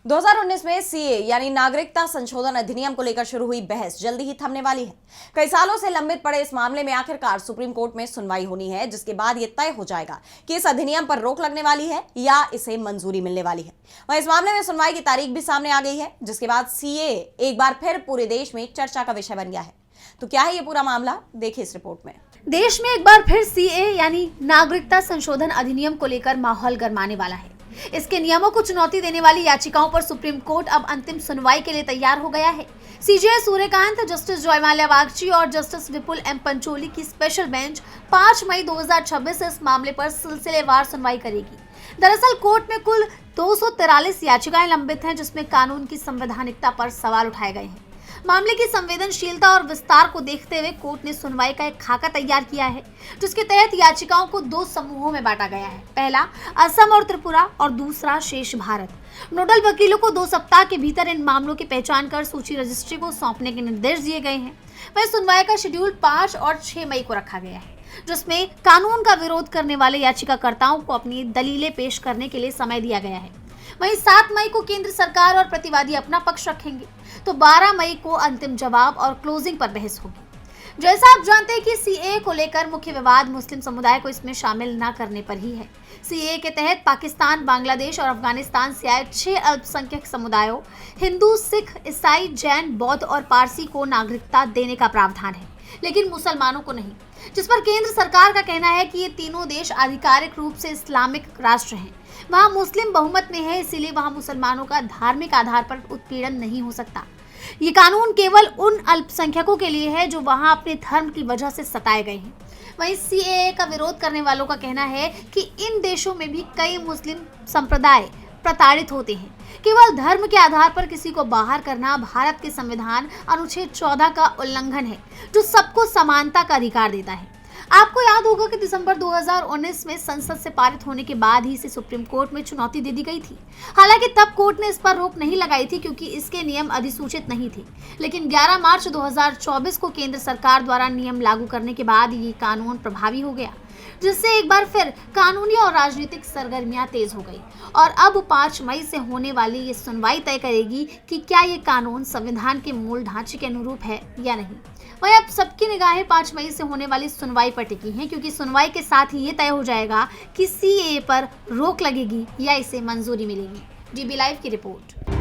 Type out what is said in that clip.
2019 में सीए यानी नागरिकता संशोधन अधिनियम को लेकर शुरू हुई बहस जल्दी ही थमने वाली है। कई सालों से लंबित पड़े इस मामले में आखिरकार सुप्रीम कोर्ट में सुनवाई होनी है, जिसके बाद यह तय हो जाएगा कि इस अधिनियम पर रोक लगने वाली है या इसे मंजूरी मिलने वाली है। वहीं इस मामले में सुनवाई की तारीख भी सामने आ गई है, जिसके बाद सीए एक बार फिर पूरे देश में चर्चा का विषय बन गया है। तो क्या है ये पूरा मामला, देखिए इस रिपोर्ट में। देश में एक बार फिर सीए यानी नागरिकता संशोधन अधिनियम को लेकर माहौल गरमाने वाला है। इसके नियमों को चुनौती देने वाली याचिकाओं पर सुप्रीम कोर्ट अब अंतिम सुनवाई के लिए तैयार हो गया है। सीजेआई सूर्यकांत, जस्टिस जयमाल्या बागची और जस्टिस विपुल एम पंचोली की स्पेशल बेंच 5 मई 2026 से इस मामले पर सिलसिलेवार सुनवाई करेगी। दरअसल कोर्ट में कुल 243 याचिकाएं लंबित हैं, जिसमें कानून की संवैधानिकता पर सवाल उठाए गए हैं। मामले की संवेदनशीलता और विस्तार को देखते हुए कोर्ट ने सुनवाई का एक खाका तैयार किया है, जिसके तहत याचिकाओं को 2 समूहों में बांटा गया है। पहला असम और त्रिपुरा और दूसरा शेष भारत। नोडल वकीलों को 2 सप्ताह के भीतर इन मामलों की पहचान कर सूची रजिस्ट्री को सौंपने के निर्देश दिए गए हैं। वहीं सुनवाई का शेड्यूल 5 और 6 मई को रखा गया है, जिसमें कानून का विरोध करने वाले याचिकाकर्ताओं को अपनी दलीलें पेश करने के लिए समय दिया गया है। वहीं 7 मई को केंद्र सरकार और प्रतिवादी अपना पक्ष रखेंगे, तो 12 मई को अंतिम जवाब और क्लोजिंग पर बहस होगी। जैसा आप जानते हैं कि सीए को लेकर मुख्य विवाद मुस्लिम समुदाय को इसमें शामिल न करने पर ही है। सीए के तहत पाकिस्तान, बांग्लादेश और अफगानिस्तान से आए 6 अल्पसंख्यक समुदायों हिंदू, सिख, ईसाई, जैन, बौद्ध और पारसी को नागरिकता देने का प्रावधान है, लेकिन मुसलमानों को नहीं, जिस पर केंद्र सरकार का कहना है कि ये तीनों देश आधिकारिक रूप से इस्लामिक राष्ट्र हैं। वहाँ मुस्लिम बहुमत में है, इसीलिए वहाँ मुसलमानों का धार्मिक आधार पर उत्पीड़न नहीं हो सकता। ये कानून केवल उन अल्पसंख्यकों के लिए है जो वहाँ अपने धर्म की वजह से सताए गए हैं। वहीं सीएए का विरोध करने वालों का कहना है कि इन देशों में भी कई मुस्लिम संप्रदाय प्रताड़ित होते हैं। केवल धर्म के आधार पर किसी को बाहर करना भारत के संविधान अनुच्छेद 14 का उल्लंघन है, जो सबको समानता का अधिकार देता है। आपको याद होगा कि दिसंबर 2019 में संसद से पारित होने के बाद ही इसे सुप्रीम कोर्ट में चुनौती दे दी गई थी। हालांकि तब कोर्ट ने इस पर रोक नहीं लगाई थी, क्योंकि इसके नियम अधिसूचित नहीं थे। लेकिन 11 मार्च 2024 को केंद्र सरकार द्वारा नियम लागू करने के बाद ये कानून प्रभावी हो गया, जिससे एक बार फिर कानूनी और राजनीतिक सरगर्मियां तेज हो गई। और अब 5 मई से होने वाली ये सुनवाई तय करेगी कि क्या ये कानून संविधान के मूल ढांचे के अनुरूप है या नहीं। वहीं अब सबकी निगाहें 5 मई से होने वाली सुनवाई पर टिकी हैं, क्योंकि सुनवाई के साथ ही ये तय हो जाएगा कि सीएए पर रोक लगेगी या इसे मंजूरी मिलेगी। डीबी लाइव की रिपोर्ट।